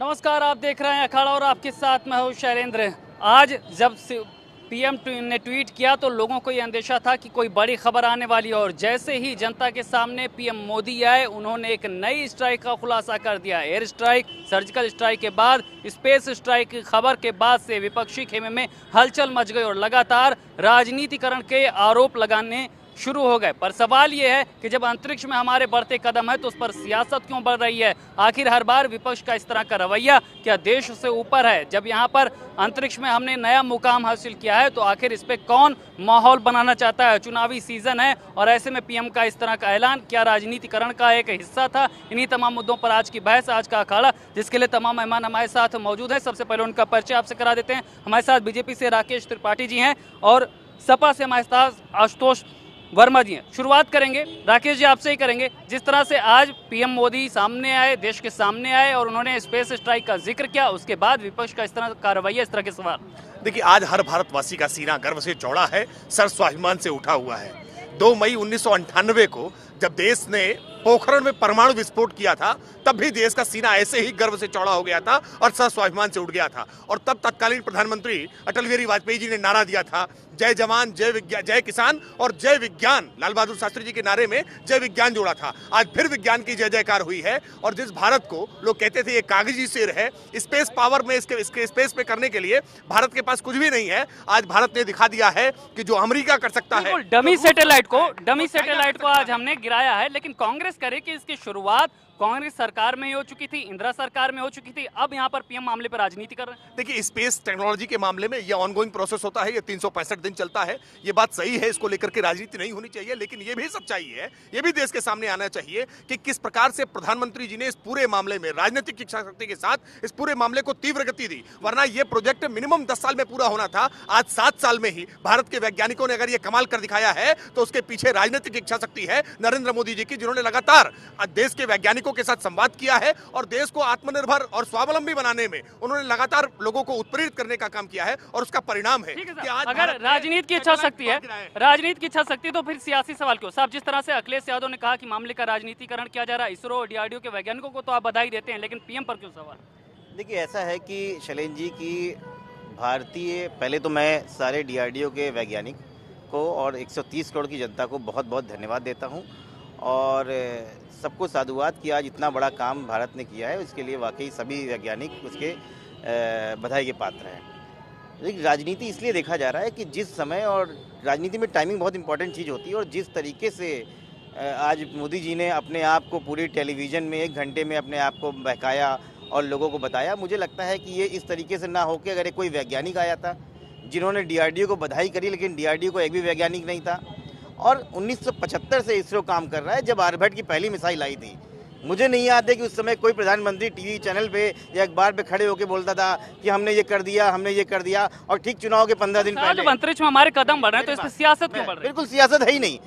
नमस्कार, आप देख रहे हैं अखाड़ा और आपके साथ मैं हूं शैलेंद्र। आज जब पीएम ने ट्वीट किया तो लोगों को ये अंदेशा था कि कोई बड़ी खबर आने वाली है और जैसे ही जनता के सामने पीएम मोदी आए उन्होंने एक नई स्ट्राइक का खुलासा कर दिया। एयर स्ट्राइक, सर्जिकल स्ट्राइक के बाद स्पेस स्ट्राइक की खबर के बाद से विपक्षी खेमे में हलचल मच गई और लगातार राजनीतिकरण के आरोप लगाने शुरू हो गए। पर सवाल ये है कि जब अंतरिक्ष में हमारे बढ़ते कदम है तो उस पर सियासत क्यों बढ़ रही है? आखिर हर बार विपक्ष का इस तरह का रवैया क्या देश से ऊपर है? जब यहाँ पर अंतरिक्ष में हमने नया मुकाम हासिल किया है तो आखिर इस पे कौन माहौल बनाना चाहता है? चुनावी सीजन है और ऐसे में पीएम का इस तरह का ऐलान क्या राजनीतिकरण का एक हिस्सा था? इन्हीं तमाम मुद्दों पर आज की बहस, आज का अखाड़ा, जिसके लिए तमाम मेहमान हमारे साथ मौजूद है। सबसे पहले उनका परिचय आपसे करा देते हैं। हमारे साथ बीजेपी से राकेश त्रिपाठी जी हैं और सपा से हमारे साथ आशुतोष वर्मा जी हैं। शुरुआत करेंगे राकेश जी, आपसे ही करेंगे। जिस तरह से आज पीएम मोदी सामने आए, देश के सामने आए और उन्होंने स्पेस स्ट्राइक का जिक्र किया, उसके बाद विपक्ष का इस तरह का रवैया, इस तरह के सवाल। देखिए, आज हर भारतवासी का सीना गर्व से चौड़ा है, सर स्वाभिमान से उठा हुआ है। 2 मई 1998 को जब देश ने पोखरण में परमाणु विस्फोट किया था तब भी देश का सीना ऐसे ही गर्व से चौड़ा हो गया था और सर स्वाभिमान से उठ गया था। और तब तत्कालीन प्रधानमंत्री अटल बिहारी वाजपेयी जी ने नारा दिया था, जय जवान, जय विज्ञान, जय किसान और जय विज्ञान। लाल बहादुर शास्त्री जी के नारे में जय विज्ञान जोड़ा था। आज फिर विज्ञान की जय जयकार हुई है और जिस भारत को लोग कहते थे ये कागजी शेर है, स्पेस पावर में इसके स्पेस पे करने के लिए भारत के पास कुछ भी नहीं है, आज भारत ने दिखा दिया है कि जो अमेरिका कर सकता है। डमी सैटेलाइट को आज हमने गिराया है, लेकिन कांग्रेस करे कि इसकी शुरुआत कांग्रेस सरकार में ही हो चुकी थी, इंदिरा सरकार में हो चुकी थी। अब यहाँ पर पीएम मामले पर राजनीति कर रहे हैं। देखिए, स्पेस टेक्नोलॉजी के मामले में ये ऑनगोइंग प्रोसेस होता है, ये 365 दिन चलता है। ये बात सही है, इसको लेकर के राजनीति नहीं होनी चाहिए, लेकिन ये भी सच्चाई है, ये भी देश के सामने आना चाहिए कि किस प्रकार से प्रधानमंत्री जी ने इस पूरे मामले में राजनीतिक इच्छा शक्ति के साथ इस पूरे मामले को तीव्र गति दी। वरना ये प्रोजेक्ट मिनिमम 10 साल में पूरा होना था। आज 7 साल में ही भारत के वैज्ञानिकों ने अगर ये कमाल कर दिखाया है तो उसके पीछे राजनीतिक इच्छा शक्ति है नरेंद्र मोदी जी की, जिन्होंने लगातार देश के वैज्ञानिकों के साथ संवाद किया है और देश को आत्मनिर्भर और स्वावलंबी बनाने में उन्होंने लगातार लोगों को उत्प्रेरित करने का काम किया है और उसका परिणाम है कि आज अगर राजनीति की इच्छा शक्ति है, राजनीति की इच्छा शक्ति, तो फिर सियासी सवाल क्यों? साहब, जिस तरह से अखिलेश यादव ने कहा कि मामले का राजनीतिकरण किया जा रहा है, इसरो, डीआरडीओ के वैज्ञानिकों को तो आप बधाई देते हैं, लेकिन पीएम पर क्यों सवाल? देखिए, ऐसा है कि शैलेंद्र जी की पहले तो मैं सारे डीआरडीओ के वैज्ञानिक को और 130 करोड़ की जनता को बहुत बहुत धन्यवाद देता हूँ और सबको साधुवाद कि आज इतना बड़ा काम भारत ने किया है। इसके लिए वाकई सभी वैज्ञानिक उसके बधाई के पात्र हैं। लेकिन राजनीति इसलिए देखा जा रहा है कि जिस समय, और राजनीति में टाइमिंग बहुत इंपॉर्टेंट चीज़ होती है, और जिस तरीके से आज मोदी जी ने अपने आप को पूरी टेलीविज़न में 1 घंटे में अपने आप को बहकाया और लोगों को बताया, मुझे लगता है कि ये इस तरीके से ना हो कि अगर कोई वैज्ञानिक आया था जिन्होंने डीआरडीओ को बधाई करी, लेकिन डीआरडीओ को एक भी वैज्ञानिक नहीं था। और 1975 से इसरो काम कर रहा है, जब आर्यभट्ट की पहली मिसाइल आई थी। मुझे नहीं याद है कि उस समय कोई प्रधानमंत्री टीवी चैनल पे या अखबार पे खड़े होकर बोलता था कि हमने ये कर दिया, हमने ये कर दिया। और ठीक चुनाव के 15 दिन पहले अंतरिक्ष में हमारे कदम बढ़ रहे हैं, तो इसमें सियासत क्यों बढ़ रही है? बिल्कुल सियासत है ही नहीं।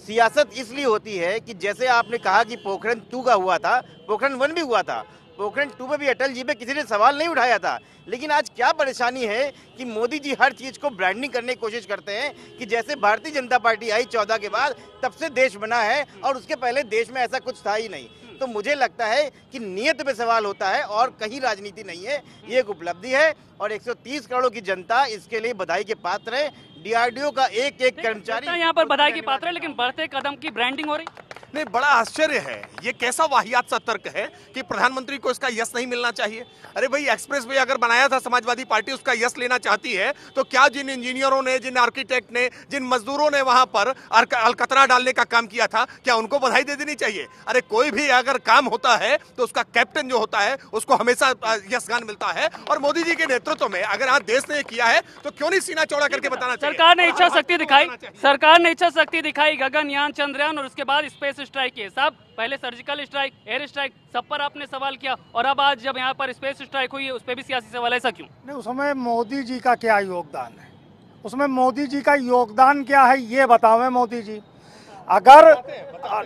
सियासत इसलिए होती है कि जैसे आपने कहा कि पोखरण 2 का हुआ था, पोखरण 1 भी हुआ था। पोखरण 2 में भी अटल जी पे किसी ने सवाल नहीं उठाया था। लेकिन आज क्या परेशानी है कि मोदी जी हर चीज़ को ब्रांडिंग करने की कोशिश करते हैं कि जैसे भारतीय जनता पार्टी आई 14 के बाद तब से देश बना है और उसके पहले देश में ऐसा कुछ था ही नहीं। तो मुझे लगता है कि नियत पे सवाल होता है और कहीं राजनीति नहीं है। ये एक उपलब्धि है और 130 करोड़ की जनता इसके लिए बधाई के पात्र है। डीआरडीओ का एक कर्मचारी यहाँ पर बधाई के पात्र है, लेकिन बढ़ते कदम की ब्रांडिंग हो रही। नहीं, बड़ा आश्चर्य है, ये कैसा वाहियात सा तर्क है कि प्रधानमंत्री को इसका यश नहीं मिलना चाहिए। अरे भाई, एक्सप्रेस वे अगर बनाया था समाजवादी पार्टी, उसका यश लेना चाहती है तो क्या जिन इंजीनियरों ने, जिन आर्किटेक्ट ने, जिन मजदूरों ने वहां पर अलकतरा डालने का काम किया था, क्या उनको बधाई दे देनी चाहिए? अरे कोई भी अगर काम होता है तो उसका कैप्टन जो होता है उसको हमेशा यशगान मिलता है। और मोदी जी के नेतृत्व में अगर आज देश ने किया है तो क्यों नहीं सीना चौड़ा करके बताना चाहिए? सरकार ने इच्छा शक्ति दिखाई, सरकार ने इच्छा शक्ति दिखाई, गगनयान, चंद्रयान और उसके बाद स्पेस स्ट्राइक किए। साहब, पहले सर्जिकल स्ट्राइक, एयर स्ट्राइक, सब पर आपने सवाल किया और अब आज जब यहाँ पर स्पेस स्ट्राइक हुई है उस पर भी सियासी सवाल, ऐसा क्यों? नहीं, उसमें मोदी जी का क्या योगदान है? उसमें मोदी जी का योगदान क्या है ये बतावें मोदी जी। अगर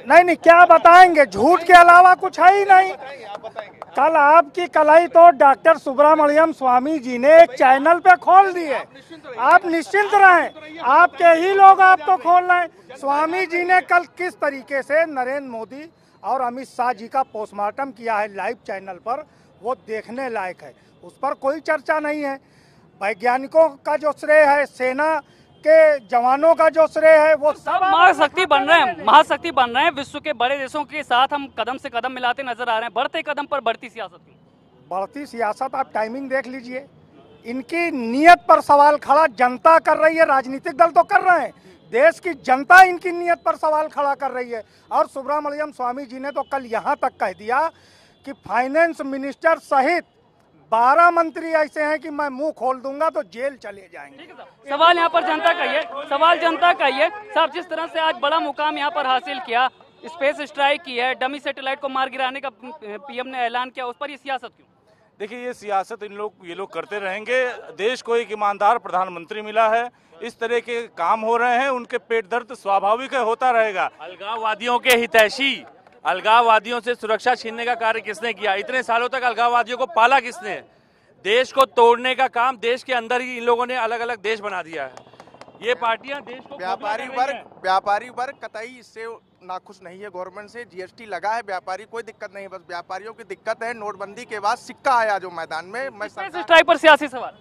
नहीं क्या बताएंगे, झूठ के अलावा कुछ है ही नहीं। कल आपकी कलाई तो डॉक्टर सुब्रमण्यम स्वामी जी ने एक चैनल पे खोल दी है। आप निश्चिंत रहें, आपके ही लोग आपको खोल रहे हैं। स्वामी जी ने कल किस तरीके से नरेंद्र मोदी और अमित शाह जी का पोस्टमार्टम किया है लाइव चैनल पर, वो देखने लायक है, उस पर कोई चर्चा नहीं है। वैज्ञानिकों का जो श्रेय है, सेना के जवानों का जो श्रेय है, वो सब महाशक्ति बन रहे हैं, महाशक्ति बन रहे हैं। विश्व के बड़े देशों के साथ हम कदम से कदम मिलाते नजर आ रहे हैं। बढ़ते कदम पर बढ़ती सियासत क्यों? बढ़ती सियासत, आप टाइमिंग देख लीजिए। इनकी नीयत पर सवाल खड़ा जनता कर रही है, राजनीतिक दल तो कर रहे हैं, देश की जनता इनकी नीयत पर सवाल खड़ा कर रही है। और सुब्रमण्यम स्वामी जी ने तो कल यहाँ तक कह दिया कि फाइनेंस मिनिस्टर सहित 12 मंत्री ऐसे हैं कि मैं मुंह खोल दूंगा तो जेल चले जाएंगे। सवाल यहाँ पर जनता का ये, सवाल जनता का ये साहब, जिस तरह से आज बड़ा मुकाम यहाँ पर हासिल किया, स्पेस स्ट्राइक की है, डमी सैटेलाइट को मार गिराने का पीएम ने ऐलान किया, उस पर ये सियासत क्यों? देखिए, ये सियासत ये लोग करते रहेंगे। देश को एक ईमानदार प्रधानमंत्री मिला है, इस तरह के काम हो रहे हैं, उनके पेट दर्द स्वाभाविक है, होता रहेगा। अलगाववादियों के हितैषी, अलगाववादियों से सुरक्षा छीनने का कार्य किसने किया? इतने सालों तक अलगाववादियों को पाला किसने? देश को तोड़ने का काम देश के अंदर ही इन लोगों ने अलग अलग देश बना दिया है। ये पार्टियां देश को व्यापारी वर्ग कतई इससे नाखुश नहीं है। गवर्नमेंट से जीएसटी लगा है, व्यापारी कोई दिक्कत नहीं, बस व्यापारियों की दिक्कत है। नोटबंदी के बाद सिक्का आया जो मैदान में, मैं स्पेस स्ट्राइक पर सियासी सवाल,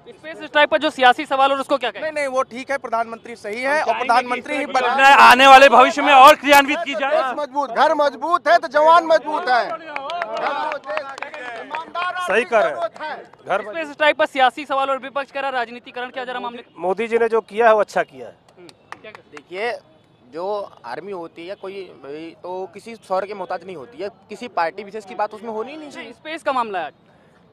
स्पेस स्ट्राइक पर जो सियासी सवाल और उसको क्या कहें? नहीं, वो ठीक है, प्रधानमंत्री सही है और प्रधानमंत्री ही बनना है। आने वाले भविष्य में और क्रियान्वित की जाए। मजबूत, घर मजबूत है तो जवान मजबूत है। सही कर घर स्पेस स्ट्राइक पर सियासी सवाल और विपक्ष करा राजनीतिकरण क्या जरा मामले? मोदी जी ने जो किया है वो अच्छा किया है। देखिए, जो आर्मी होती है कोई तो किसी शौर्य के मोहताज नहीं होती है, किसी पार्टी विशेष की बात उसमें होनी ही नहीं चाहिए। स्पेस का मामला है,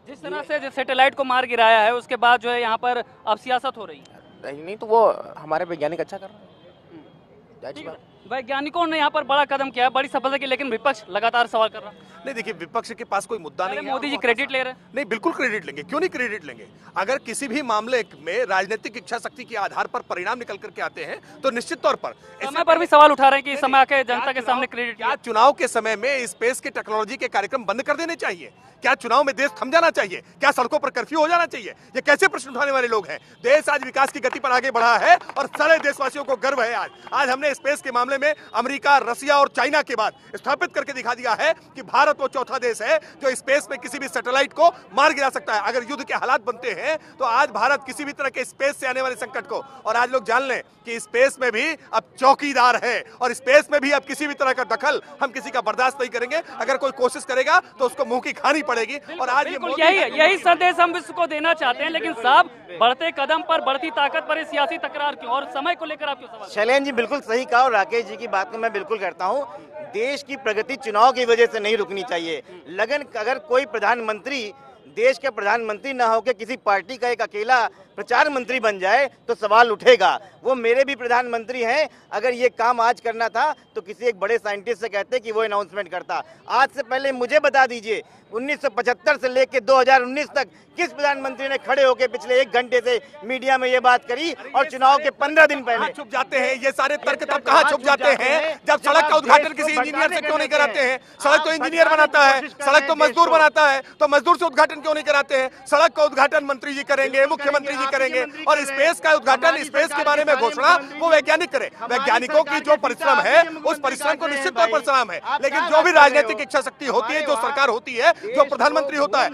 जिस तरह से सैटेलाइट को मार गिराया है उसके बाद जो है यहाँ पर अब सियासत हो रही है। नहीं तो वो हमारे वैज्ञानिक अच्छा कर रहे हैं। वैज्ञानिकों ने यहाँ पर बड़ा कदम किया है, बड़ी सफलता की, लेकिन विपक्ष लगातार सवाल कर रहा है। नहीं, देखिए, विपक्ष के पास कोई मुद्दा नहीं है। मोदी जी क्रेडिट ले रहे हैं? नहीं, बिल्कुल क्रेडिट लेंगे, क्यों नहीं क्रेडिट लेंगे। अगर किसी भी मामले में राजनीतिक इच्छा शक्ति के आधार पर परिणाम निकल करके आते हैं तो निश्चित तौर पर समय पर भी सवाल उठा रहे हैं कि इस समय आके जनता के सामने क्रेडिट, क्या चुनाव के समय में स्पेस के टेक्नोलॉजी के कार्यक्रम बंद कर देने चाहिए? क्या चुनाव में देश थम जाना चाहिए? क्या सड़कों पर कर्फ्यू हो जाना चाहिए? ये कैसे प्रश्न उठाने वाले लोग हैं? देश आज विकास की गति पर आगे बढ़ा है और सारे देशवासियों को गर्व है। आज हमने स्पेस के मामले में अमेरिका, रसिया और चाइना के बाद स्थापित करके दिखा दिया है कि भारत वो चौथा देश है जो स्पेस में किसी भी सैटेलाइट को मार गिरा सकता है। अगर युद्ध के हालात बनते हैं तो आज भारत किसी भी तरह के स्पेस से आने वाले संकट को, और आज लोग जान लें कि स्पेस में भी अब चौकीदार है और स्पेस में भी अब किसी भी तरह का दखल हम किसी का बर्दाश्त नहीं करेंगे। अगर कोई कोशिश करेगा तो उसको मुंह की खानी पड़ेगी। और आज यही संदेश हम विश्व को देना चाहते हैं। लेकिन साहब, बढ़ते कदम पर बढ़ती ताकत पर सियासी तकरार क्यों, और समय को लेकर आप क्यों सवाल? शैलेंद्र जी बिल्कुल सही कहा और राकेश जी की बात को मैं बिल्कुल करता हूँ। देश की प्रगति चुनाव की वजह से नहीं रुकनी चाहिए। लगन, अगर कोई प्रधानमंत्री देश के प्रधानमंत्री ना होकर किसी पार्टी का एक अकेला प्रचार मंत्री बन जाए तो सवाल उठेगा। वो मेरे भी प्रधानमंत्री हैं, अगर ये काम आज करना था तो किसी एक बड़े साइंटिस्ट से कहते कि वो अनाउंसमेंट करता। आज से पहले मुझे बता दीजिए 1975 से लेकर 2019 तक किस प्रधानमंत्री ने खड़े होकर पिछले 1 घंटे से मीडिया में ये बात करी, और चुनाव के 15 दिन पहले छुप जाते हैं ये सारे तर्क। तब कहाँ छुप जाते हैं जब सड़क का उद्घाटन किसी इंजीनियर से क्यों नहीं कराते हैं? सड़क तो इंजीनियर बनाता है, सड़क तो मजदूर बनाता है, तो मजदूर से उद्घाटन क्यों नहीं कराते हैं? सड़क का उद्घाटन मंत्री जी करेंगे, मुख्यमंत्री जी करेंगे, और स्पेस का उद्घाटन, स्पेस के बारे में घोषणा वो वैज्ञानिक करे। वैज्ञानिकों की जो परिश्रम है उस परिश्रम को निश्चित तौर पर सलाम है, लेकिन जो भी राजनीतिक इच्छा शक्ति होती है, जो सरकार होती है, जो प्रधानमंत्री होता है,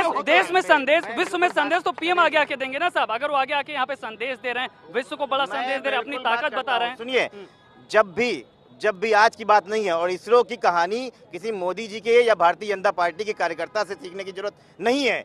वो देश में संदेश, विश्व में संदेश तो पीएम आगे आके देंगे ना साहब। अगर वो आगे आके यहाँ पे संदेश दे रहे हैं, विश्व को बड़ा संदेश दे रहे हैं, अपनी ताकत बता रहे हैं। सुनिए, जब भी आज की बात नहीं है, और इसरो की कहानी किसी मोदी जी के या भारतीय जनता पार्टी के कार्यकर्ता से सीखने की जरूरत नहीं है।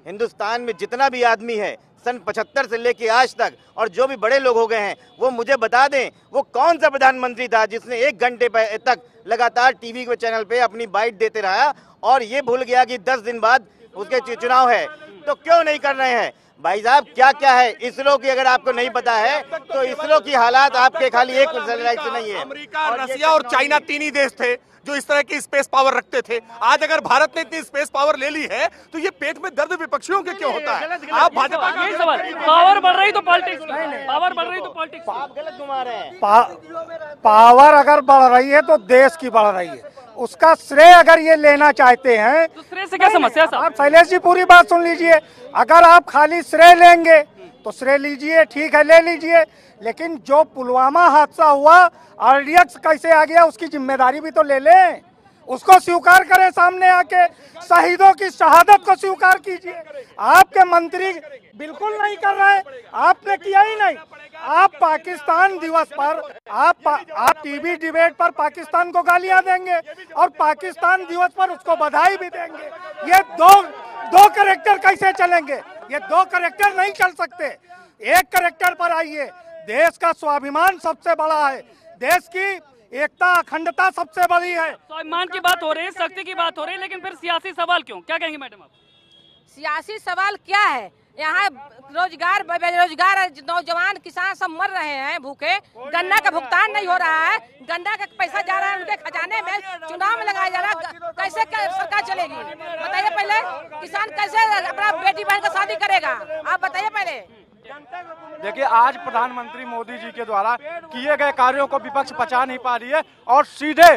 हिंदुस्तान में जितना भी आदमी है सन 75 से लेके आज तक, और जो भी बड़े लोग हो गए हैं, वो मुझे बता दें वो कौन सा प्रधानमंत्री था जिसने 1 घंटे तक लगातार टीवी के चैनल पे अपनी बाइट देते रहा और ये भूल गया कि 10 दिन बाद उसके चुनाव है। तो क्यों नहीं कर रहे हैं भाई साहब? क्या क्या है इसरो की, अगर आपको नहीं पता है तो इसरो की हालात आपके खाली एक सैटेलाइट से नहीं है। अमेरिका, रसिया और चाइना 3 ही देश थे जो इस तरह की स्पेस पावर रखते थे। आज अगर भारत ने इतनी स्पेस पावर ले ली है तो ये पेट में दर्द विपक्षियों के क्यों होता है? आप भाजपा का यही सवाल, पावर बढ़ रही तो पॉलिटिक्स, पावर बढ़ रही तो पॉलिटिक्स, आप गलत घुमा रहे हैं। पावर अगर बढ़ रही है तो देश की बढ़ रही है, उसका श्रेय अगर ये लेना चाहते हैं तो श्रेय से क्या समस्या साहब? आप शैलेश जी पूरी बात सुन लीजिए। अगर आप खाली श्रेय लेंगे तो श्रेय लीजिए, ठीक है, ले लीजिए, लेकिन जो पुलवामा हादसा हुआ, RDX कैसे आ गया उसकी जिम्मेदारी भी तो ले लें। उसको स्वीकार करें, सामने आके शहीदों की शहादत को स्वीकार कीजिए। आपके मंत्री बिल्कुल नहीं कर रहे, आपने किया ही नहीं। आप पाकिस्तान दिवस पर आप टीवी डिबेट पर पाकिस्तान को गालियां देंगे और पाकिस्तान दिवस पर उसको बधाई भी देंगे। ये दो कैरेक्टर कैसे चलेंगे? ये दो कैरेक्टर नहीं चल सकते। एक कैरेक्टर पर आइए। देश का स्वाभिमान सबसे बड़ा है, देश की एकता अखंडता सबसे बड़ी है। स्वाभिमान की बात हो रही है, शक्ति की बात हो रही है, लेकिन फिर सियासी सवाल क्यों? क्या कहेंगे मैडम आप? सियासी सवाल क्या है? यहाँ रोजगार, बेरोजगार नौजवान किसान सब मर रहे हैं भूखे। गन्ना का भुगतान नहीं हो रहा है, गन्ना का पैसा जा रहा है उनके खजाने में, चुनाव में लगाया जा रहा है। कैसे सरकार चलेगी बताइए? पहले किसान कैसे अपना बेटी बहन का शादी करेगा? आप बताइए पहले। देखिए, आज प्रधानमंत्री मोदी जी के द्वारा किए गए कार्यों को विपक्ष पचा नहीं पा रही है और सीधे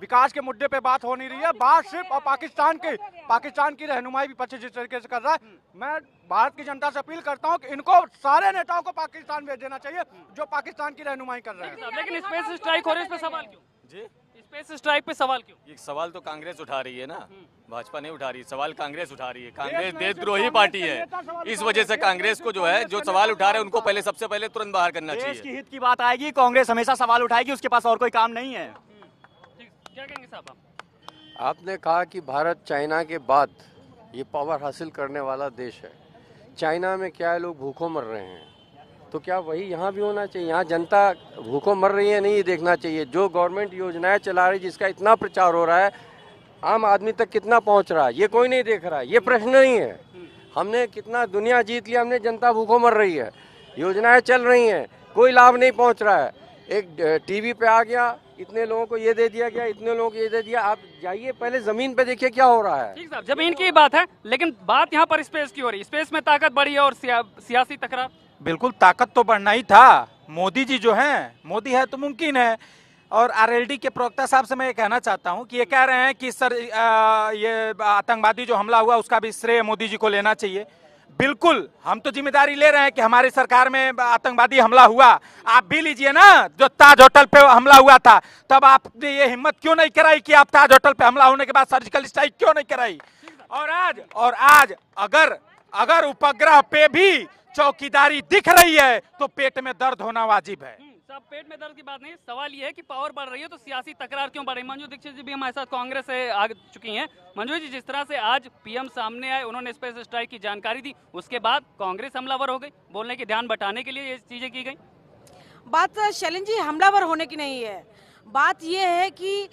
विकास के मुद्दे पे बात हो नहीं रही है। बात सिर्फ और पाकिस्तान की रहनुमाई विपक्ष जिस तरीके से कर रहा है, मैं भारत की जनता से अपील करता हूं कि इनको सारे नेताओं को पाकिस्तान भेज देना चाहिए जो पाकिस्तान की रहनुमाई कर रहे हैं। लेकिन स्पेस स्ट्राइक हो रही है, इस पे सवाल क्यों जी? स्पेस स्ट्राइक पे सवाल क्यों? ये सवाल तो कांग्रेस उठा रही है ना, भाजपा नहीं उठा रही। सवाल कांग्रेस उठा रही है। कांग्रेस देशद्रोही पार्टी है, इस वजह से कांग्रेस को जो है जो सवाल उठा रहे हैं उनको पहले सबसे पहले तुरंत बाहर करना चाहिए। देश की हित की बात आएगी, कांग्रेस हमेशा सवाल उठाएगी, उसके पास और कोई काम नहीं है। क्या कहेंगे साहब? आपने कहा कि भारत चाइना के बाद ये पावर हासिल करने वाला देश है। चाइना में क्या है, लोग भूखों मर रहे हैं, तो क्या वही यहाँ भी होना चाहिए? यहाँ जनता भूखों मर रही है, नहीं ये देखना चाहिए। जो गवर्नमेंट योजनाएं चला रही, जिसका इतना प्रचार हो रहा है, आम आदमी तक कितना पहुँच रहा है, ये कोई नहीं देख रहा है। ये प्रश्न नहीं है। हमने कितना दुनिया जीत लिया, हमने जनता भूखों मर रही है, योजनाएं चल रही हैं, कोई लाभ नहीं पहुँच रहा है। एक टीवी पे आ गया, इतने लोगों को ये दे दिया गया, इतने लोगों को ये दे दिया। आप जाइए पहले जमीन पे देखिए क्या हो रहा है। ठीक साहब, जमीन की बात है, लेकिन बात यहाँ पर स्पेस की हो रही है। स्पेस में ताकत बढ़ी है और सियासी तकरार। बिल्कुल, ताकत तो बढ़ना ही था। मोदी जी जो हैं, मोदी है तो मुमकिन है। और आरएलडी के प्रवक्ता साहब से मैं ये कहना चाहता हूं कि ये कह रहे हैं कि सर ये आतंकवादी जो हमला हुआ उसका भी श्रेय मोदी जी को लेना चाहिए। बिल्कुल, हम तो जिम्मेदारी ले रहे हैं कि हमारी सरकार में आतंकवादी हमला हुआ। आप भी लीजिए ना, जो ताज होटल पे हमला हुआ था, तब आपने ये हिम्मत क्यों नहीं कराई कि आप ताज होटल पे हमला होने के बाद सर्जिकल स्ट्राइक क्यों नहीं कराई? और आज अगर उपग्रह पे भी चौकीदारी दिख रही है तो पेट में दर्द होना वाजिब है। सब पेट में दर्द की बात नहीं, सवाल ये है कि पावर बढ़ रही है तो सियासी तकरार क्यों बढ़ रही है? मंजू दीक्षित जी भी हमारे साथ कांग्रेस से आ चुकी हैं। मंजू जी, जिस तरह से आज पीएम सामने आए, उन्होंने स्पेस स्ट्राइक की जानकारी दी, उसके बाद कांग्रेस हमलावर हो गई, बोलने की ध्यान बटाने के लिए ये चीजें की गई। बात शैलेंद्र जी हमलावर होने की नहीं है, बात ये है कि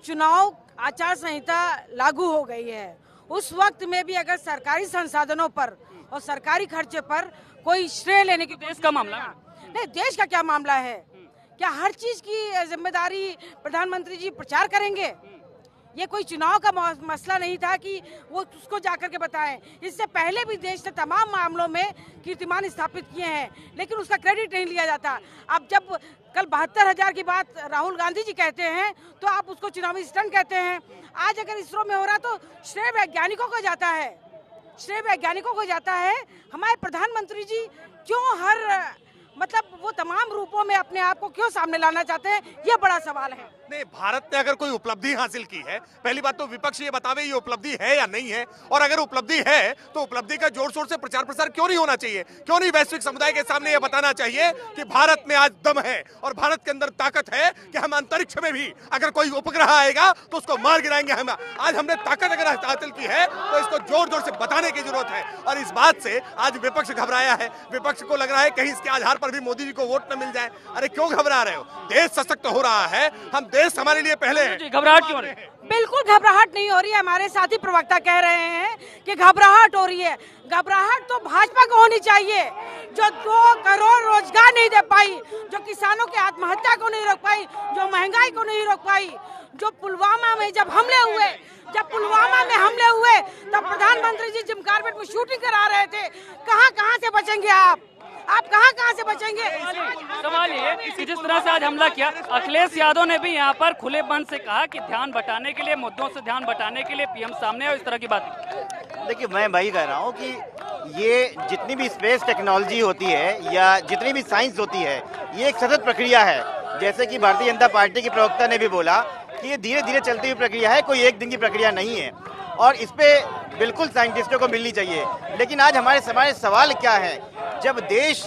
चुनाव आचार संहिता लागू हो गई है। उस वक्त में भी अगर सरकारी संसाधनों पर और सरकारी खर्चे पर कोई श्रेय लेने की, देश का मामला नहीं, देश का क्या मामला है? क्या हर चीज की जिम्मेदारी प्रधानमंत्री जी प्रचार करेंगे? ये कोई चुनाव का मसला नहीं था कि वो उसको जाकर के बताएं। इससे पहले भी देश ने तमाम मामलों में कीर्तिमान स्थापित किए हैं, लेकिन उसका क्रेडिट नहीं लिया जाता। अब जब कल 72,000 की बात राहुल गांधी जी कहते हैं तो आप उसको चुनावी स्टंट कहते हैं। आज अगर इसरो में हो रहा तो श्रेय वैज्ञानिकों को जाता है, श्रेय वैज्ञानिकों को जाता है। हमारे प्रधानमंत्री जी क्यों हर मतलब वो तमाम रूपों में अपने आप को क्यों सामने लाना चाहते हैं, ये बड़ा सवाल है। नहीं, भारत ने अगर कोई उपलब्धि हासिल की है, पहली बात तो विपक्ष ये बतावे ये उपलब्धि है या नहीं है, और अगर उपलब्धि है तो उपलब्धि का जोर शोर से प्रचार प्रसार क्यों नहीं होना चाहिए? क्यों नहीं वैश्विक समुदाय के सामने ये बताना चाहिए कि भारत में आज दम है और भारत के अंदर ताकत है कि हम अंतरिक्ष में भी अगर कोई उपग्रह आएगा तो उसको मार गिराएंगे। हम आज हमने ताकत अगर हासिल की है तो इसको जोर जोर से बताने की जरूरत है। और इस बात से आज विपक्ष घबराया है। विपक्ष को लग रहा है कहीं इसके आधार पर भी मोदी जी को वोट न मिल जाए। अरे क्यों घबरा रहे हो? देश सशक्त हो रहा है, हम देश हमारे लिए पहले है। घबराहट क्यों रही है? बिल्कुल घबराहट नहीं हो रही है। हमारे साथी प्रवक्ता कह रहे हैं कि घबराहट हो रही है। घबराहट तो भाजपा को होनी चाहिए, जो 2 करोड़ रोजगार नहीं दे पाई, जो किसानों की आत्महत्या को नहीं रोक पाई, जो महंगाई को नहीं रोक पाई, जो पुलवामा में जब पुलवामा में हमले हुए तब प्रधानमंत्री जी जिम कार्बेट में शूटिंग करा रहे थे। कहां से बचेंगे आप कहां से बचेंगे? सवाल ये कि जिस तरह से आज हमला किया, अखिलेश यादव ने भी यहाँ पर खुले मन से कहा कि ध्यान बटाने के लिए, मुद्दों से ध्यान बटाने के लिए पीएम सामने और इस तरह की बात। देखिए, मैं वही कह रहा हूँ कि ये जितनी भी स्पेस टेक्नोलॉजी होती है या जितनी भी साइंस होती है, ये एक सतत प्रक्रिया है। जैसे कि भारतीय जनता पार्टी के प्रवक्ता ने भी बोला कि ये धीरे धीरे चलती हुई प्रक्रिया है, कोई एक दिन की प्रक्रिया नहीं है और इस पे बिल्कुल साइंटिस्टों को मिलनी चाहिए। लेकिन आज हमारे सवाल क्या है, जब देश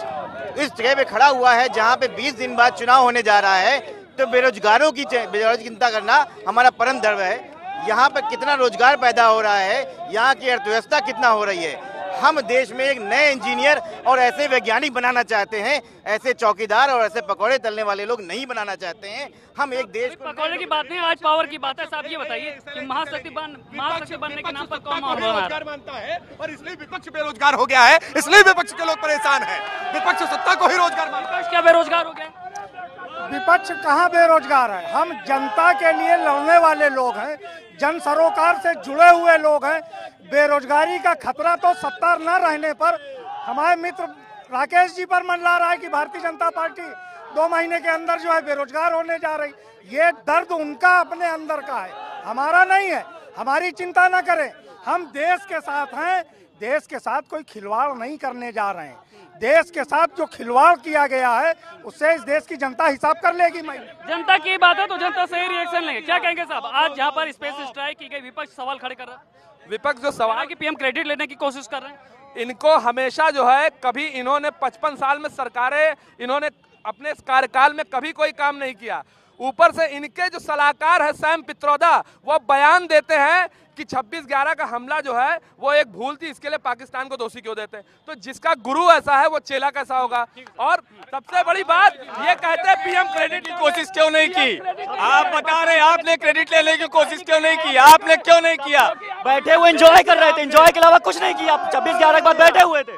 इस जगह पे खड़ा हुआ है जहाँ पे 20 दिन बाद चुनाव होने जा रहा है, तो बेरोजगारों की चिंता करना हमारा परम धर्म है। यहाँ पर कितना रोजगार पैदा हो रहा है, यहाँ की अर्थव्यवस्था कितना हो रही है। हम देश में एक नए इंजीनियर और ऐसे वैज्ञानिक बनाना चाहते हैं, ऐसे चौकीदार और ऐसे पकौड़े तलने वाले लोग नहीं बनाना चाहते हैं। हम एक देश पकौड़े की बात नहीं, आज पावर की बात है। साहब ये बताइए कि महाशक्ति बनने के नाम पर कौन रोजगार मानता है और इसलिए विपक्ष बेरोजगार हो गया है, इसलिए विपक्ष के लोग परेशान है। विपक्ष सत्ता को ही रोजगार मानता है। क्या बेरोजगार हो गया? विपक्ष कहाँ बेरोजगार है? हम जनता के लिए लड़ने वाले लोग हैं, जन सरोकार से जुड़े हुए लोग हैं। बेरोजगारी का खतरा तो सत्ता न रहने पर हमारे मित्र राकेश जी पर मंडरा रहा है कि भारतीय जनता पार्टी 2 महीने के अंदर जो है बेरोजगार होने जा रही। ये दर्द उनका अपने अंदर का है, हमारा नहीं है। हमारी चिंता न करें, हम देश के साथ हैं, देश के साथ कोई खिलवाड़ नहीं करने जा रहे हैं। देश के साथ जो खिलवाड़ किया गया है उससे इस देश की जनता हिसाब कर लेगी। जनता की बात है तो जनता से ही रिएक्शन लेंगे। क्या कहेंगे साहब? आज यहाँ पर स्पेस स्ट्राइक की गई, विपक्ष सवाल खड़े कर रहा है। विपक्ष जो सवाल कि पीएम क्रेडिट लेने की कोशिश कर रहे हैं, इनको हमेशा जो है, कभी इन्होंने 55 साल में सरकारें, इन्होंने अपने कार्यकाल में कभी कोई काम नहीं किया। ऊपर से इनके जो सलाहकार है सैम पित्रोदा, वो बयान देते हैं कि 26/11 का हमला जो है वो एक भूल थी, इसके लिए पाकिस्तान को दोषी क्यों देते हैं? तो जिसका गुरु ऐसा है वो चेला कैसा होगा? और सबसे बड़ी बात ये कहते हैं पीएम क्रेडिट की कोशिश क्यों नहीं की? आप बता रहे हैं आपने क्रेडिट लेने की कोशिश क्यों नहीं की? आपने क्यों नहीं किया? बैठे हुए एंजॉय कर रहे थे, एंजॉय के अलावा कुछ नहीं किया। 26/11 के बाद बैठे हुए थे।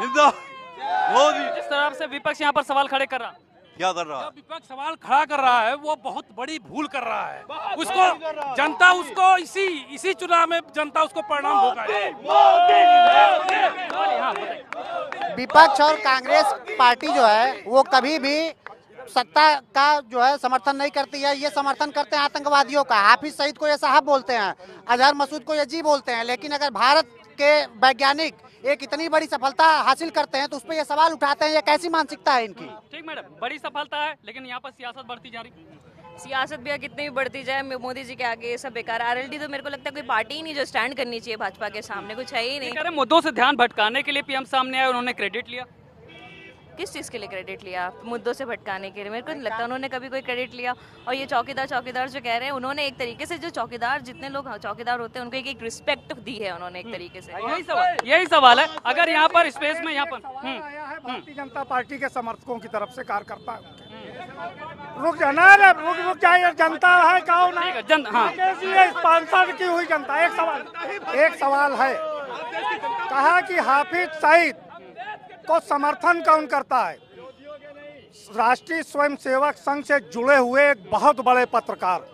जिस तरह से विपक्ष यहाँ पर सवाल खड़े कर रहा, क्या कर रहा है? विपक्ष सवाल खड़ा कर रहा है वो बहुत बड़ी भूल कर रहा है। उसको जनता, उसको इसी चुनाव में जनता उसको परिणाम होगा। विपक्ष और कांग्रेस पार्टी जो है वो कभी भी सत्ता का जो है समर्थन नहीं करती है। ये समर्थन करते हैं आतंकवादियों का। हाफिज सईद को ये साहब बोलते हैं, अजहर मसूद को ये जी बोलते हैं। लेकिन अगर भारत के वैज्ञानिक एक इतनी बड़ी सफलता हासिल करते हैं तो उस पर ये सवाल उठाते हैं, ये कैसी मानसिकता है इनकी? ठीक मैडम, बड़ी सफलता है लेकिन यहाँ पर सियासत बढ़ती जा रही। सियासत भी कितनी भी बढ़ती जाए, मोदी जी के आगे ये सब बेकार। आरएलडी तो मेरे को लगता है कोई पार्टी ही नहीं जो स्टैंड करनी चाहिए भाजपा के सामने, कुछ है ही नहीं। मुद्दों से ध्यान भटकाने के लिए पीएम सामने आए, उन्होंने क्रेडिट लिया। किस चीज़ के लिए क्रेडिट लिया? मुद्दों से भटकाने के लिए? मेरे को नहीं लगता उन्होंने कभी कोई क्रेडिट लिया। और ये चौकीदार जो कह रहे हैं, उन्होंने एक तरीके से जो चौकीदार, जितने लोग चौकीदार होते हैं उनको एक रिस्पेक्ट दी है उन्होंने एक तरीके से। यही सवाल है। अगर यहाँ पर स्पेस में यहाँ पर भारतीय जनता पार्टी के समर्थकों की तरफ से कार्यकर्ता रुक जाना, रुक जाए। जनता है कौन है? स्पॉन्सर की हुई जनता। एक सवाल है, कहा कि हाफिज सईद को समर्थन कौन करता है? राष्ट्रीय स्वयंसेवक संघ से जुड़े हुए एक बहुत बड़े पत्रकार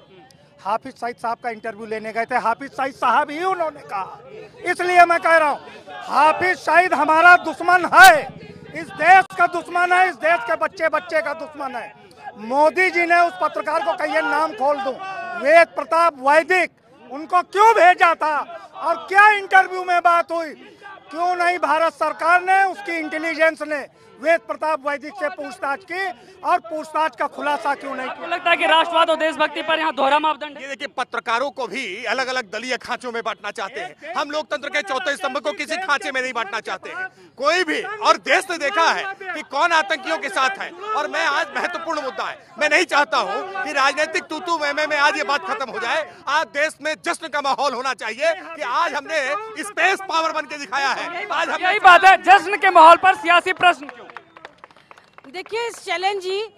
हाफिज सईद साहब का इंटरव्यू लेने गए थे। हाफिज सईद साहब ही उन्होंने कहा। इसलिए मैं कह रहा हूँ हाफिज सईद हमारा दुश्मन है, इस देश का दुश्मन है, इस देश के बच्चे बच्चे का दुश्मन है। मोदी जी ने उस पत्रकार को कहिए नाम खोल दूं, वेद प्रताप वैदिक, उनको क्यों भेजा था और क्या इंटरव्यू में बात हुई? क्यों नहीं भारत सरकार ने, उसकी इंटेलिजेंस ने वेद प्रताप वैदिक से पूछताछ की और पूछताछ का खुलासा क्यों नहीं किया? लगता है कि राष्ट्रवाद और देशभक्ति पर यहाँ दोहरा मापदंड। ये देखिए, पत्रकारों को भी अलग अलग दलीय खांचों में बांटना चाहते हैं। हम लोकतंत्र के चौथे स्तंभ को किसी खांचे में नहीं बांटना चाहते हैं कोई भी। और देश ने देखा है कि कौन आतंकियों के साथ है। और मैं आज महत्वपूर्ण मुद्दा है, मैं नहीं चाहता हूँ कि राजनीतिक तू में आज ये बात खत्म हो जाए। आज देश में जश्न का माहौल होना चाहिए कि आज हमने स्पेस पावर बन के दिखाया है। आज यही बात है, जश्न के माहौल पर सियासी प्रश्न क्यों? देखिए शैलेंद्र जी,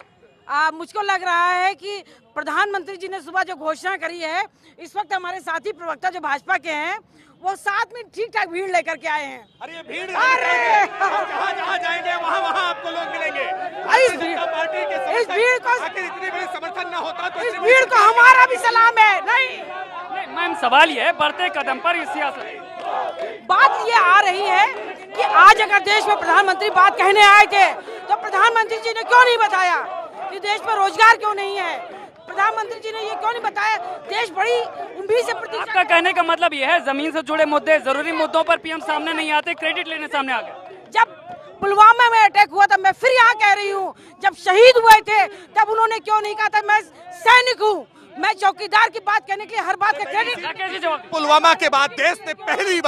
मुझको लग रहा है कि प्रधानमंत्री जी ने सुबह जो घोषणा करी है, इस वक्त हमारे साथी प्रवक्ता जो भाजपा के हैं वो साथ में ठीक ठाक भीड़ लेकर के आए हैं। अरे भीड़, जहाँ जाएंगे वहाँ आपको लोग मिलेंगे। इस भीड़ को इतनी बड़ी समर्थन न होता तो इस भीड़ को हमारा भी सलाम है। नहीं मैम, सवाल ये है, बढ़ते कदम पर इस सियासत बात ये आ रही है कि आज अगर देश में प्रधानमंत्री बात कहने आए थे तो प्रधानमंत्री जी ने क्यों नहीं बताया कि देश में रोजगार क्यों नहीं है? प्रधानमंत्री जी ने ये क्यों नहीं बताया? देश बड़ी उम्मीद से प्रतीक्षा। आपका कहने का मतलब ये है जमीन से जुड़े मुद्दे, जरूरी मुद्दों पर पीएम सामने नहीं आते, क्रेडिट लेने सामने आ गए। जब पुलवामा में अटैक हुआ था, मैं फिर यहाँ कह रही हूँ, जब शहीद हुए थे तब उन्होंने क्यों नहीं कहा था मैं सैनिक हूँ? मैं चौकीदार की बात कहने के लिए हर बात का क्रेडिट। पुलवामा के बाद देश ने पहली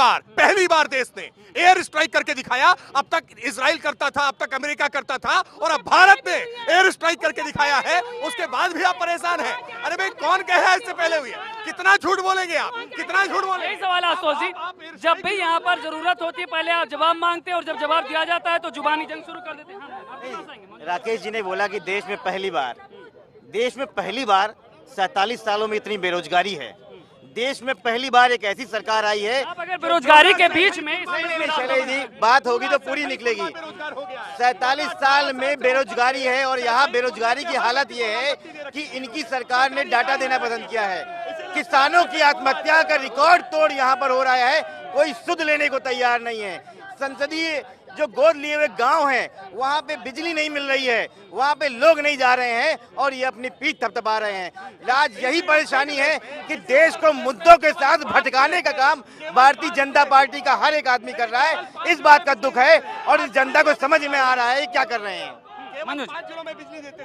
बार देश ने एयर स्ट्राइक करके दिखाया। अब तक इजराइल करता था, अब तक अमेरिका करता था, और अब भारत ने एयर स्ट्राइक करके दिखाया है। उसके बाद भी आप परेशान हैं। अरे भाई, कौन कह रहा है इससे पहले हुई है? कितना झूठ बोलेंगे आप, कितना झूठ बोलेंगे? यही सवाल है आशुतोष जी, जब भी यहाँ पर जरूरत होती है पहले आप जवाब मांगते हैं और जब जवाब दिया जाता है तो जुबानी जंग शुरू कर देते हैं। राकेश जी ने बोला कि देश में पहली बार 47 सालों में इतनी बेरोजगारी है। देश में पहली बार एक ऐसी सरकार आई है। आप अगर बेरोजगारी के बीच में शैलेश जी बात होगी तो पूरी निकलेगी। 47 साल में बेरोजगारी है और यहाँ बेरोजगारी की हालत ये है कि इनकी सरकार ने डाटा देना पसंद किया है। किसानों की आत्महत्या का रिकॉर्ड तोड़ यहाँ पर हो रहा है, कोई सुध लेने को तैयार नहीं है। संसदीय जो गोद लिए हुए गांव हैं वहाँ पे बिजली नहीं मिल रही है, वहाँ पे लोग नहीं जा रहे हैं और ये अपनी पीठ थपथपा रहे हैं। आज यही परेशानी है कि देश को मुद्दों के साथ भटकाने का काम भारतीय जनता पार्टी का हर एक आदमी कर रहा है। इस बात का दुख है और इस जनता को समझ में आ रहा है क्या कर रहे हैं।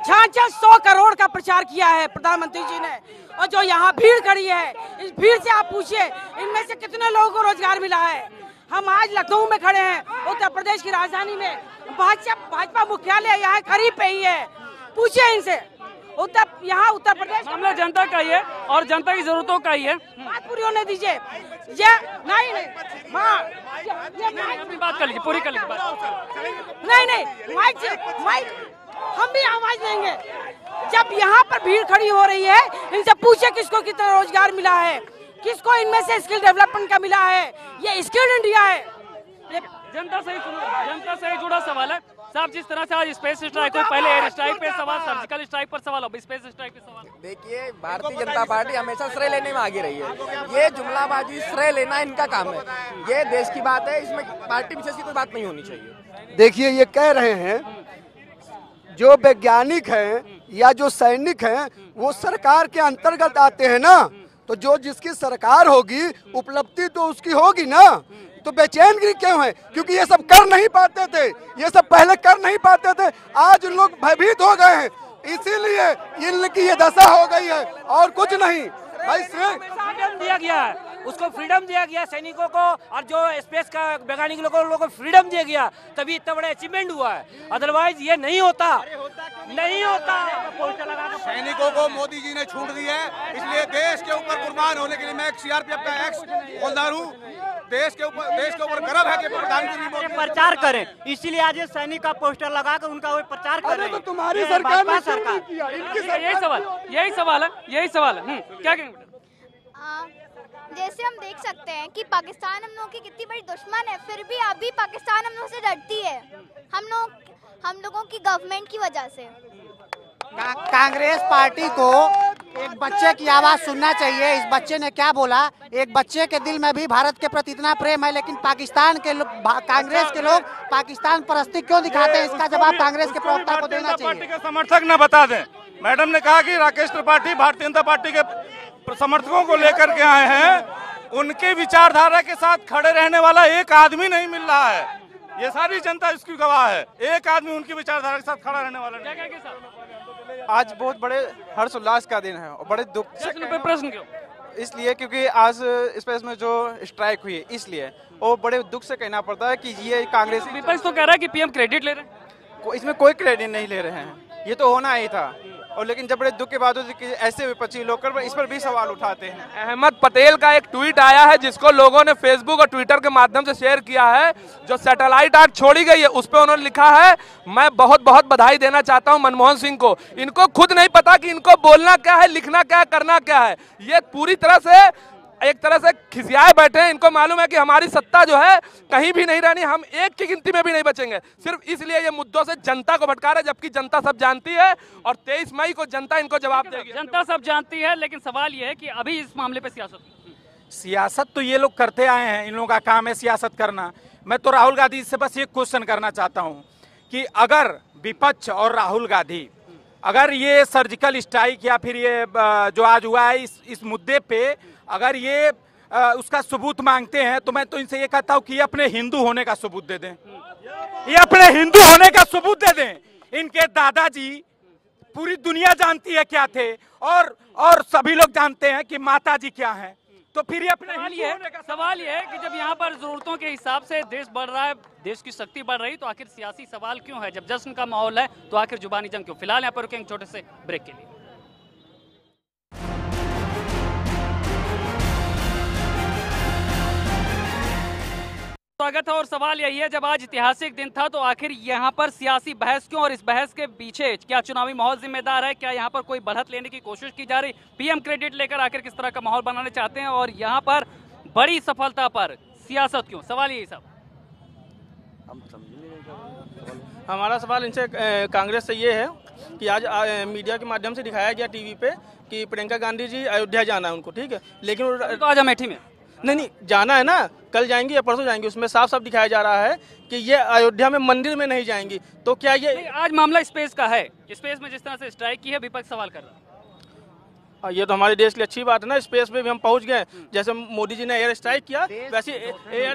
600 करोड़ का प्रचार किया है प्रधानमंत्री जी ने, और जो यहाँ भीड़ खड़ी है, इस भीड़ से आप पूछिए इनमें से कितने लोगों को रोजगार मिला है। हम आज लखनऊ में खड़े हैं, उत्तर प्रदेश की राजधानी में। भाजपा मुख्यालय यहाँ करीब पे ही है, पूछिए इनसे। यहाँ उत्तर प्रदेश मामला जनता का ही है और जनता की जरूरतों का ही है। बात पूरी होने दीजिए। ये नहीं अपनी बात कर लीजिए, पूरी कर लीजिए बात। नहीं माइक हम भी आवाज देंगे। जब यहाँ पर भीड़ खड़ी हो रही है, इनसे पूछे किसको कितना रोजगार मिला है, किसको इनमें से स्किल डेवलपमेंट का मिला है। ये स्किल इंडिया है। ये जनता से जुड़ा सवाल है साहब। जिस तरह से आज स्पेस स्ट्राइक हो, पहले एयर स्ट्राइक पे सवाल, सर्जिकल स्ट्राइक पर सवाल, अब स्पेस स्ट्राइक पे सवाल। देखिए, भारतीय जनता पार्टी हमेशा श्रेय लेने में आगे रही है। ये जुमलाबाजी, श्रेय लेना इनका काम है। ये देश की बात है, इसमें पार्टी विशेष की कोई बात नहीं होनी चाहिए। देखिए, ये कह रहे हैं जो वैज्ञानिक हैं या जो सैनिक हैं वो सरकार के अंतर्गत आते हैं ना, तो जो जिसकी सरकार होगी उपलब्धि तो उसकी होगी ना। तो बेचैनगी क्यों है? क्योंकि ये सब कर नहीं पाते थे, ये सब पहले कर नहीं पाते थे। आज लोग भयभीत हो गए हैं, इसीलिए इनकी ये दशा हो गई है और कुछ नहीं। भाई फ्रीडम दिया गया है, उसको फ्रीडम दिया गया सैनिकों को, और जो स्पेस का वैज्ञानिक लोगों को फ्रीडम दिया गया, तभी इतना बड़ा अचीवमेंट हुआ है। अदरवाइज ये नहीं होता। सैनिकों को मोदी जी ने छूट दी है, इसलिए देश के ऊपर कुर्बान होने के लिए मैं सीआरपीएफ का एक्स हवलदार हूँ। देश के ऊपर गर्व है कि प्रधानमंत्री प्रचार करें, इसीलिए आज सैनिक का पोस्टर लगा कर उनका वो प्रचार कर रहे हैं। तो तुम्हारी सरकार ने यही सवाल है। क्या कहेंगे? जैसे हम देख सकते हैं कि पाकिस्तान हम लोगों की कितनी बड़ी दुश्मन है, फिर भी अभी पाकिस्तान हम लोगों से डरती है, हम लोगों की गवर्नमेंट की वजह से। कांग्रेस पार्टी को एक बच्चे की आवाज सुनना चाहिए। इस बच्चे ने क्या बोला? एक बच्चे के दिल में भी भारत के प्रति इतना प्रेम है, लेकिन पाकिस्तान के कांग्रेस के लोग पाकिस्तान परस्ती क्यों दिखाते हैं? इसका जवाब कांग्रेस के प्रवक्ता को देना चाहिए। पार्टी के समर्थक न बता दें। मैडम ने कहा कि राकेश त्रिपाठी भारतीय जनता पार्टी के समर्थकों को लेकर के आए हैं। उनके विचारधारा के साथ खड़े रहने वाला एक आदमी नहीं मिल रहा है। ये सारी जनता इसकी गवाह है। एक आदमी उनकी विचारधारा के साथ खड़ा रहने वाला नहीं। आज बहुत बड़े हर्ष उल्लास का दिन है और बड़े दुख पे प्रश्न क्यों? इसलिए क्योंकि आज स्पेस में जो स्ट्राइक हुई है, इसलिए और बड़े दुख से कहना पड़ता है कि ये कांग्रेस विपक्ष तो कह रहा है कि पीएम क्रेडिट ले रहे हैं। इसमें कोई क्रेडिट नहीं ले रहे हैं, ये तो होना ही था। और लेकिन जब बड़े दुख के बावजूद कि ऐसे विपक्षी लोग इस पर भी सवाल उठाते हैं। अहमद पटेल का एक ट्वीट आया है जिसको लोगों ने फेसबुक और ट्विटर के माध्यम से शेयर किया है। जो सैटेलाइट आग छोड़ी गई है उस पर उन्होंने लिखा है, मैं बहुत बहुत बधाई देना चाहता हूं मनमोहन सिंह को। इनको खुद नहीं पता कि इनको बोलना क्या है, लिखना क्या है, करना क्या है। ये पूरी तरह से एक तरह से खिसियाए बैठे हैं। इनको मालूम है कि हमारी सत्ता जो है कहीं भी नहीं रहनी, हम एक की गिनती में भी नहीं बचेंगे। सिर्फ इसलिए ये मुद्दों से जनता को भटका रहे, जबकि जनता सब जानती है और 23 मई को जनता इनको जवाब देगी। जनता सब जानती है, लेकिन सवाल ये है कि अभी इस मामले पे सियासत तो ये लोग करते आए हैं, इन लोगों का काम है सियासत करना। मैं तो राहुल गांधी से बस ये क्वेश्चन करना चाहता हूँ कि अगर विपक्ष और राहुल गांधी अगर ये सर्जिकल स्ट्राइक या फिर ये जो आज हुआ है इस मुद्दे पे अगर ये उसका सबूत मांगते हैं, तो मैं तो इनसे ये कहता हूँ कि ये अपने हिंदू होने का सबूत दे दें। ये अपने हिंदू होने का सबूत दे दें। इनके दादाजी पूरी दुनिया जानती है क्या थे, और सभी लोग जानते हैं कि माता जी क्या हैं। तो फिर ये अपने सवाल ये है कि जब यहाँ पर जरूरतों के हिसाब से देश बढ़ रहा है, देश की शक्ति बढ़ रही, तो आखिर सियासी सवाल क्यों है? जब जश्न का माहौल है तो आखिर जुबानी जंग क्यों? फिलहाल यहाँ पर रुकेंगे छोटे से ब्रेक के लिए। स्वागत है और सवाल यही है, जब आज ऐतिहासिक दिन था तो आखिर यहाँ पर सियासी बहस क्यों, और इस बहस के पीछे क्या चुनावी माहौल जिम्मेदार है? क्या यहाँ पर कोई बढ़त लेने की कोशिश की जा रही? पीएम क्रेडिट लेकर आखिर किस तरह का माहौल बनाना चाहते हैं, और यहाँ पर बड़ी सफलता पर सियासत क्यों? सवाल यही सब। हमारा सवाल इनसे कांग्रेस से ये है कि आज मीडिया के माध्यम से दिखाया गया टीवी पे कि प्रियंका गांधी जी अयोध्या जाना है उनको, ठीक है, लेकिन तो आज अमेठी में नहीं जाना है ना, कल जाएंगी या परसों जाएंगी, उसमें साफ साफ दिखाया जा रहा है कि ये अयोध्या में मंदिर में नहीं जाएंगी। तो क्या ये आज मामला स्पेस का है? स्पेस में जिस तरह से स्ट्राइक की है, विपक्ष सवाल कर रहा है। ये तो हमारे देश के लिए अच्छी बात है ना, स्पेस पे भी हम पहुंच गए। जैसे मोदी जी ने एयर स्ट्राइक किया, वैसे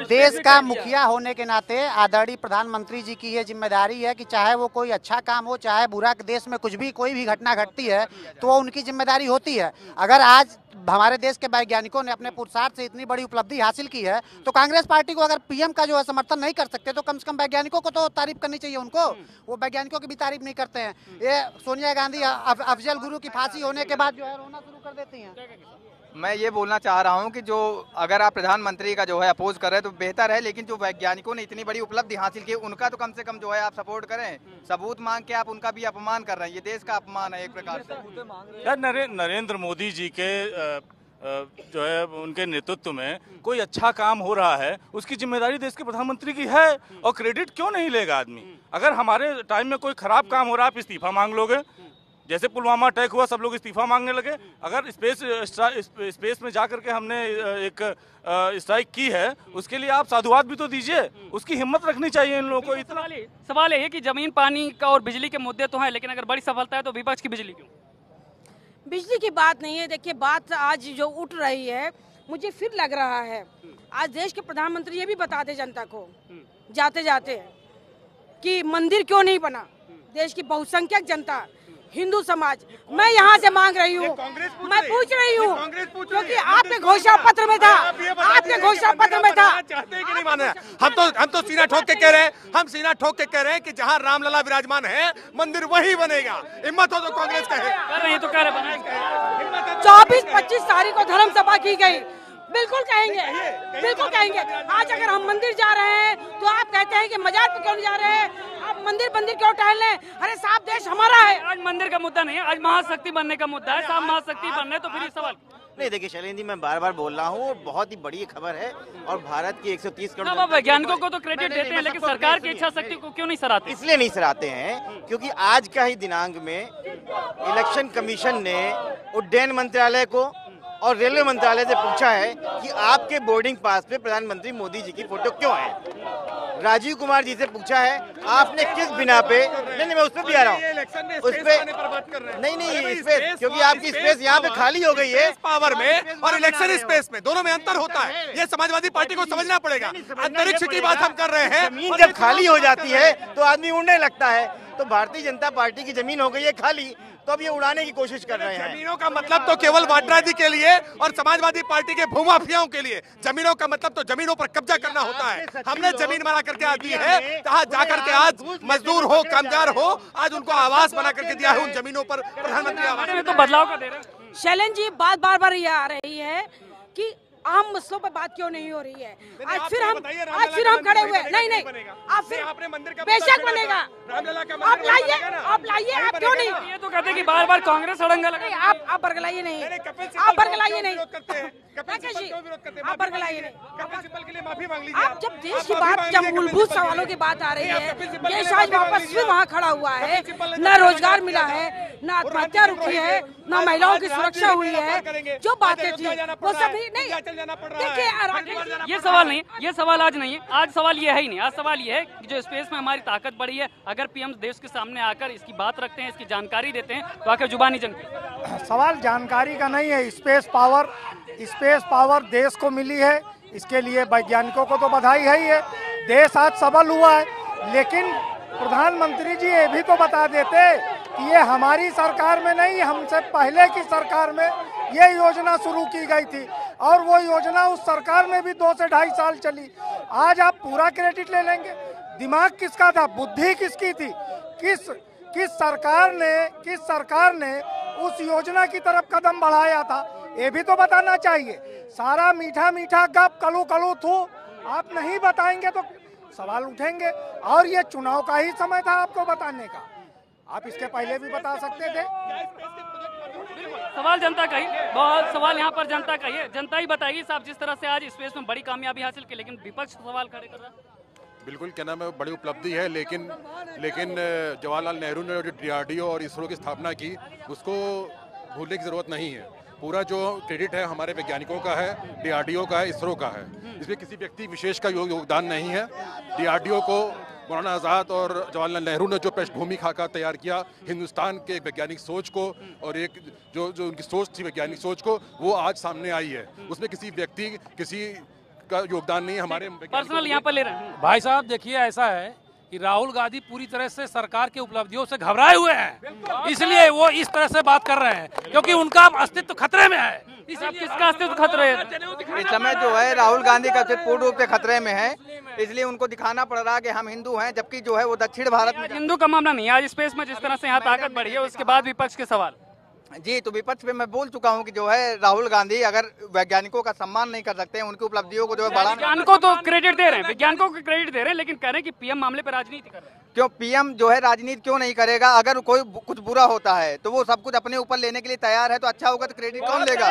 देश का मुखिया होने के नाते आदरणीय प्रधानमंत्री जी की ये जिम्मेदारी है कि चाहे वो कोई अच्छा काम हो, चाहे बुरा, देश में कुछ भी कोई भी घटना घटती है तो वो उनकी जिम्मेदारी होती है। अगर आज हमारे देश के वैज्ञानिकों ने अपने पुरुषार्थ से इतनी बड़ी उपलब्धि हासिल की है, तो कांग्रेस पार्टी को अगर पीएम का जो है समर्थन नहीं कर सकते, तो कम से कम वैज्ञानिकों को तो तारीफ करनी चाहिए उनको। वो वैज्ञानिकों की भी तारीफ नहीं करते हैं। ये सोनिया गांधी अफजल गुरु की फांसी होने के बाद जो है रोना शुरू कर देती हैं। मैं ये बोलना चाह रहा हूँ कि जो अगर आप प्रधानमंत्री का जो है अपोज कर रहे हैं तो बेहतर है, लेकिन जो वैज्ञानिकों ने इतनी बड़ी उपलब्धि हासिल की उनका तो कम से कम जो है आप सपोर्ट करें। सबूत मांग के आप उनका भी अपमान कर रहे हैं, ये देश का अपमान है एक प्रकार से। यार नरेंद्र मोदी जी के जो है उनके नेतृत्व में कोई अच्छा काम हो रहा है, उसकी जिम्मेदारी देश के प्रधानमंत्री की है, और क्रेडिट क्यों नहीं लेगा आदमी? अगर हमारे टाइम में कोई खराब काम हो रहा है, आप इस्तीफा मांग लोगे। जैसे पुलवामा अटैक हुआ, सब लोग इस्तीफा मांगने लगे। अगर स्पेस में जा करके हमने एक स्ट्राइक की है, उसके लिए आप साधुवाद भी तो दीजिए, उसकी हिम्मत रखनी चाहिए इन लोगों को। इतना सवाल ये है कि जमीन पानी का और बिजली के मुद्दे तो हैं, लेकिन अगर बड़ी सफलता है तो विपक्ष की बिजली क्यों? बिजली की बात नहीं है। देखिए, बात आज जो उठ रही है, मुझे फिर लग रहा है आज देश के प्रधानमंत्री ये भी बता दे जनता को जाते जाते कि मंदिर क्यों नहीं बना। देश की बहुसंख्यक जनता, हिंदू समाज, मैं यहाँ से मांग रही हूँ, मैं पूछ रही हूँ, क्योंकि आपके घोषणा पत्र में था, आपके घोषणा पत्र में था। चाहते हैं कि नहीं माने? हम तो सीना ठोक के कह रहे हैं, हम सीना ठोक के कह रहे हैं कि जहाँ रामलला विराजमान है, मंदिर वही बनेगा। हिम्मत हो तो कांग्रेस कहे। 24-25 तारीख को धर्म सभा की गई, बिल्कुल कहेंगे, बिल्कुल कहेंगे। आज अगर हम मंदिर जा रहे हैं तो आप कहते हैं कि मजार पे क्यों नहीं जा रहे हैं, आप मंदिर क्यों टहल रहे हैं? अरे साहब, देश हमारा है। आज मंदिर का मुद्दा नहीं है, आज महाशक्ति बनने का मुद्दा है। साहब महाशक्ति बनने तो फिर सवाल नहीं। देखिए शैलेंद्र जी, मैं बार बार बोल रहा हूँ, बहुत ही बड़ी खबर है, और भारत की 130 करोड़ वैज्ञानिकों को तो क्रेडिट देते हैं, लेकिन सरकार की इच्छा शक्ति को क्यों नहीं सराहते? इसलिए नहीं सराहते हैं क्योंकि आज का ही दिनांक में इलेक्शन कमीशन ने उड्डयन मंत्रालय को और रेलवे मंत्रालय से पूछा है कि आपके बोर्डिंग पास पे प्रधानमंत्री मोदी जी की फोटो क्यों है। राजीव कुमार जी से पूछा है आपने किस बिना पे, नहीं मैं उस पर भी आ रहा हूँ, उस पे नहीं इस पे, क्योंकि आपकी स्पेस यहाँ पे खाली हो गई है। पावर में और इलेक्शन स्पेस में दोनों में अंतर होता है, ये समाजवादी पार्टी को समझना पड़ेगा। अंतरिक्ष की बात हम कर रहे हैं। जमीन जब खाली हो जाती है तो आदमी उड़ने लगता है, तो भारतीय जनता पार्टी की जमीन हो गई है खाली, तो अब ये उड़ाने की कोशिश कर रहे हैं। जमीनों का मतलब तो केवल वाड्राजी के लिए और समाजवादी पार्टी के भूमाफियाओं के लिए, जमीनों का मतलब तो जमीनों पर कब्जा करना होता है। हमने जमीन बना करके आज दी है, कहा जा करके आज मजदूर हो, कामगार हो, आज उनको आवास बना करके दिया है उन जमीनों पर प्रधानमंत्री आवास। तो बदलाव का दे रहे हैं। शैलेंद्र जी, बात बार बार ये आ रही है कि आम मसलों पर बात क्यों नहीं हो रही है। आज फिर हम खड़े हुए, नहीं आप फिर बेशक बनेगा, आप लाइए, आप क्यों नहीं? ये तो कहते हैं कि बार बार कांग्रेस अड़ंगा लगा। आप बरगलाइए नहीं, आप बरगलाइए नहीं, आप बरगलाइए नहीं। आप जब देश की बात, जब मूलभूत सवालों की बात आ रही है, देश आज वापस फिर वहाँ खड़ा हुआ है। न रोजगार मिला है, न आत्महत्या रुकी है, न महिलाओं की सुरक्षा हुई है। जो बातें थी वो सभी नहीं। देखिए, ये सवाल नहीं, ये सवाल आज नहीं है। आज सवाल ये है ही नहीं। आज सवाल ये है कि जो स्पेस में हमारी ताकत बढ़ी है, अगर पीएम देश के सामने आकर इसकी बात रखते हैं, इसकी जानकारी देते हैं, तो आकर जुबानी जंग। सवाल जानकारी का नहीं है। स्पेस पावर देश को मिली है, इसके लिए वैज्ञानिकों को तो बधाई है ही है। देश आज सबल हुआ है, लेकिन प्रधानमंत्री जी ये भी तो बता देते कि ये हमारी सरकार में नहीं, हमसे पहले की सरकार में ये योजना शुरू की गई थी और वो योजना उस सरकार में भी 2 से 2.5 साल चली। आज आप पूरा क्रेडिट ले लेंगे? दिमाग किसका था, बुद्धि किसकी थी? किस सरकार ने उस योजना की तरफ कदम बढ़ाया था, ये भी तो बताना चाहिए। सारा मीठा मीठा गप कलू कलू थू आप नहीं बताएंगे तो सवाल उठेंगे। और ये चुनाव का ही समय था आपको बताने का, आप इसके पहले भी बता सकते थे। सवाल जनता का ही, बहुत सवाल यहाँ पर जनता का ही है। जनता ही बताएगी साहब, जिस तरह से आज स्पेस में बड़ी कामयाबी हासिल की, लेकिन विपक्ष सवाल खड़े कर रहा है। बिल्कुल, क्या नाम है, बड़ी उपलब्धि है, लेकिन जवाहरलाल नेहरू ने जो DRDO और इसरो की स्थापना की उसको भूलने की जरूरत नहीं है। पूरा जो क्रेडिट है हमारे वैज्ञानिकों का है, DRDO का है, इसरो का है। इसमें किसी व्यक्ति विशेष का योगदान नहीं है। DRDO को मौलाना आज़ाद और जवाहरलाल नेहरू ने जो पृष्ठभूमि खाका तैयार किया हिंदुस्तान के वैज्ञानिक सोच को, और एक जो उनकी सोच थी वैज्ञानिक सोच को, वो आज सामने आई है। उसमें किसी व्यक्ति किसी का योगदान नहीं है। हमारे पर्सनल यहाँ पर ले रहे हैं। भाई साहब देखिए, ऐसा है कि राहुल गांधी पूरी तरह से सरकार की उपलब्धियों से घबराए हुए हैं, इसलिए वो इस तरह से बात कर रहे हैं, क्योंकि उनका अस्तित्व खतरे में है। किसका अस्तित्व खतरे है? इस समय जो है राहुल गांधी का अस्तित्व पूर्ण रूप से खतरे में है, इसलिए उनको दिखाना पड़ रहा है कि हम हिंदू हैं, जबकि जो है वो दक्षिण भारत में हिंदू का मामला नहीं है। आज स्पेस में जिस तरह से यहाँ ताकत बढ़ी है, उसके बाद विपक्ष के सवाल। जी, तो विपक्ष पे मैं बोल चुका हूं कि जो है राहुल गांधी अगर वैज्ञानिकों का सम्मान नहीं कर सकते हैं, उनकी उपलब्धियों को जो है बढ़ाना। वैज्ञानिकों तो क्रेडिट दे रहे हैं, वैज्ञानिकों को क्रेडिट दे रहे हैं, लेकिन कह रहे हैं कि पीएम मामले पर राजनीति कर रहे हैं। क्यों पीएम जो है राजनीति क्यों नहीं करेगा? अगर कोई कुछ बुरा होता है तो वो सब कुछ अपने ऊपर लेने के लिए तैयार है, तो अच्छा होगा तो क्रेडिट कौन लेगा?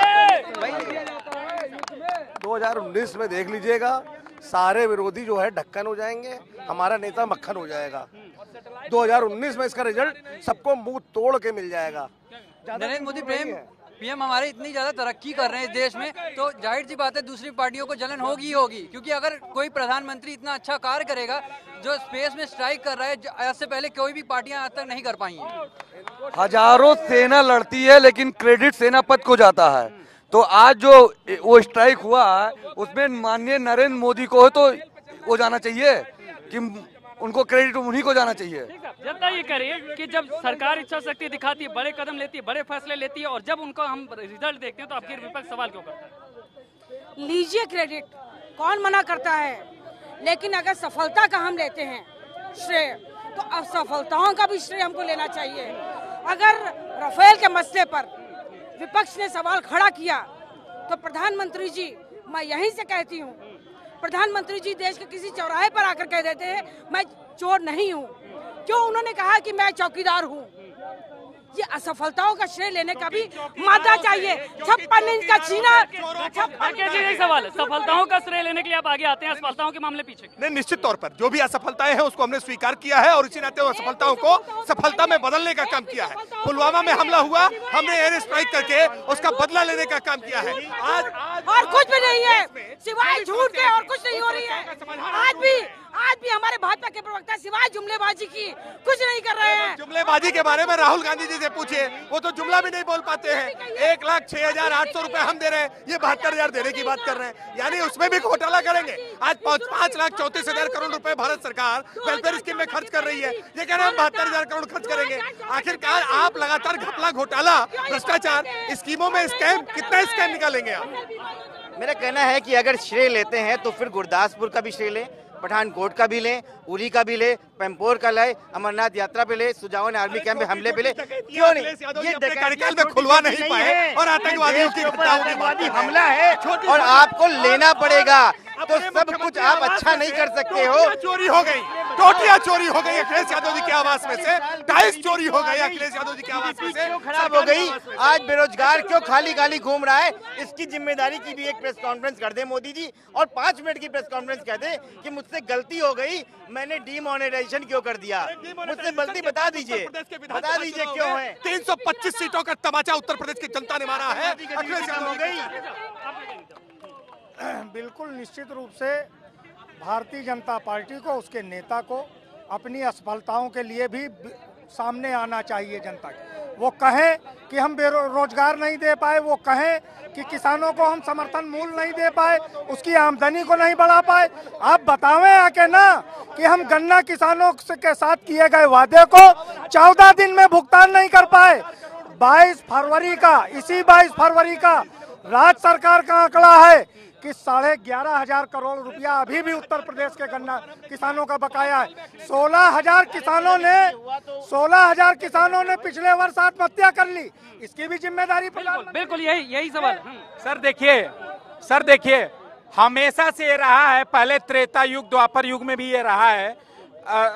2019 में देख लीजिएगा, सारे विरोधी जो है ढक्कन हो जाएंगे, हमारा नेता मक्खन हो जाएगा। 2019 में इसका रिजल्ट सबको मुंह तोड़ के मिल जाएगा। नरेंद्र मोदी पीएम हमारे इतनी ज्यादा तरक्की कर रहे हैं देश में, तो जाहिर सी बात है दूसरी पार्टियों को जलन होगी ही होगी, क्योंकि अगर कोई प्रधानमंत्री इतना अच्छा कार्य करेगा, जो स्पेस में स्ट्राइक कर रहा है, आज से पहले कोई भी पार्टियां आज तक नहीं कर पाई हैं। हजारों सेना लड़ती है, लेकिन क्रेडिट सेनापति को जाता है। तो आज जो वो स्ट्राइक हुआ है उसमें माननीय नरेंद्र मोदी को तो वो जाना चाहिए, कि उनको क्रेडिट उन्हीं को जाना चाहिए। जनता ये करिए कि जब सरकार इच्छा शक्ति दिखाती है, बड़े कदम लेती है, बड़े फैसले लेती है, और जब उनका हम रिजल्ट देखते हैं तो आपके विपक्ष सवाल क्यों करता है? लीजिए क्रेडिट, कौन मना करता है, लेकिन अगर सफलता का हम लेते हैं श्रेय, तो असफलताओं का भी श्रेय हमको लेना चाहिए। अगर राफेल के मसले पर विपक्ष ने सवाल खड़ा किया, तो प्रधानमंत्री जी, मैं यहीं से कहती हूँ, प्रधानमंत्री जी देश के किसी चौराहे पर आकर कह देते हैं मैं चोर नहीं हूँ। क्यों उन्होंने कहा कि मैं चौकीदार हूँ? ये असफलताओं का श्रेय लेने का भी मादा चाहिए। 56 इंच का सीना। यही सवाल है, सफलताओं का श्रेय लेने के लिए आप आगे आते हैं, असफलताओं के मामले पीछे? नहीं, निश्चित तौर पर जो भी असफलताएं हैं उसको हमने स्वीकार किया है, और इसी नाते असफलताओं को सफलता में बदलने का काम किया है। पुलवामा में हमला हुआ, हमने एयर स्ट्राइक करके उसका बदला लेने का काम किया है। आज और कुछ भी नहीं है सिवाय झूठ के, और कुछ नहीं हो रही है। आज भी हमारे भाजपा के प्रवक्ता सिवाय जुमलेबाजी की कुछ नहीं कर रहे हैं। जुमलेबाजी के बारे में राहुल गांधी जी से पूछिए, वो तो जुमला भी नहीं बोल पाते हैं। 1,06,800 रुपए हम दे रहे हैं, ये 72,000 देने की बात कर रहे हैं, यानी उसमें भी घोटाला करेंगे। आज 5,34,000 करोड़ रुपए भारत सरकार वेलफेयर स्कीम में खर्च कर रही है, ये कह रहे हैं हम 72,000 करोड़ खर्च करेंगे। आखिरकार आप लगातार घपला, घोटाला, भ्रष्टाचार, स्कीमों में स्कैम, कितना स्कैम निकालेंगे आप? मेरा कहना है कि अगर श्रेय लेते हैं तो फिर गुरदासपुर का भी श्रेय लें, पठानकोट का भी लें, उरी का भी ले, पेम्पोर का ले, अमरनाथ यात्रा पे ले, सुजावन आर्मी कैंप पे हमले पे ले। क्यों नहीं? ये कार्यकाल में खुलवा नहीं पाए और आतंकवादियों की आतंकवादी हमला है और आपको लेना पड़ेगा, तो सब कुछ आप अच्छा नहीं कर सकते हो। चोरी हो गई, टोटियां चोरी हो गई अखिलेश यादव जी के आवास में से, टाइल्स चोरी हो गई अखिलेश यादव जी के आवास में से, खराब हो गई। आज बेरोजगार क्यों खाली खाली घूम रहा है, इसकी जिम्मेदारी की भी एक प्रेस कॉन्फ्रेंस कर दे मोदी जी, और 5 मिनट की प्रेस कॉन्फ्रेंस कह दे कि मुझसे गलती हो गई, मैंने डीमोनेटाइजेशन क्यों कर दिया, मुझसे गलती बता दीजिए क्यों है। 325 सीटों का तमाचा उत्तर प्रदेश की जनता ने मारा है, अखिलेश यादव हो गई। बिल्कुल निश्चित रूप से भारतीय जनता पार्टी को, उसके नेता को अपनी असफलताओं के लिए भी सामने आना चाहिए जनता के। वो कहें कि हम रोजगार नहीं दे पाए, वो कहें कि किसानों को हम समर्थन मूल्य नहीं दे पाए, उसकी आमदनी को नहीं बढ़ा पाए। आप बतावें आके ना कि हम गन्ना किसानों के साथ किए गए वादे को 14 दिन में भुगतान नहीं कर पाए। 22 फरवरी का, इसी 22 फरवरी का राज्य सरकार का आंकड़ा है कि 11,500 करोड़ रुपया अभी भी उत्तर प्रदेश के गन्ना किसानों का बकाया है। 16,000 किसानों ने पिछले वर्ष आत्महत्या कर ली। इसकी भी जिम्मेदारी बिल्कुल यही सवाल। सर देखिए हमेशा से ये रहा है, पहले त्रेता युग द्वापर युग में भी ये रहा है।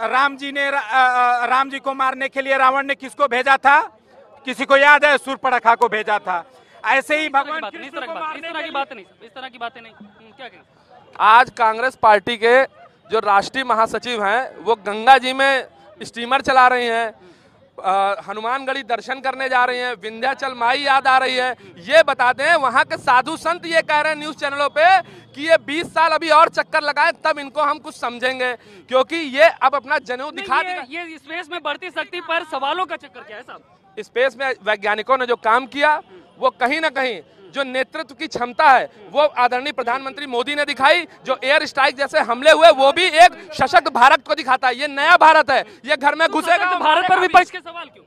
राम जी को मारने के लिए रावण ने किसको भेजा था? किसी को याद है? शूर्पणखा को भेजा था। ऐसे ही भगवान इस तरह की बातें नहीं। क्या कहें? आज कांग्रेस पार्टी के जो राष्ट्रीय महासचिव हैं वो गंगा जी में स्टीमर चला रही हैं, हनुमानगढ़ी दर्शन करने जा रही हैं, विंध्याचल माई याद आ रही है। ये बता दें वहां के साधु संत ये कह रहे हैं न्यूज चैनलों पे कि ये 20 साल अभी और चक्कर लगाएं तब इनको हम कुछ समझेंगे, क्योंकि ये अब अपना जनेऊ दिखा देगा। ये स्पेस में बढ़ती शक्ति पर सवालों का चक्कर क्या है साहब? स्पेस में वैज्ञानिकों ने जो काम किया वो कहीं ना कहीं जो नेतृत्व की क्षमता है वो आदरणीय प्रधानमंत्री मोदी ने दिखाई। जो एयर स्ट्राइक जैसे हमले हुए वो भी एक सशक्त भारत को दिखाता है। ये नया भारत है, ये घर में घुसेगा। तो भारत पर विपक्ष के सवाल क्यों?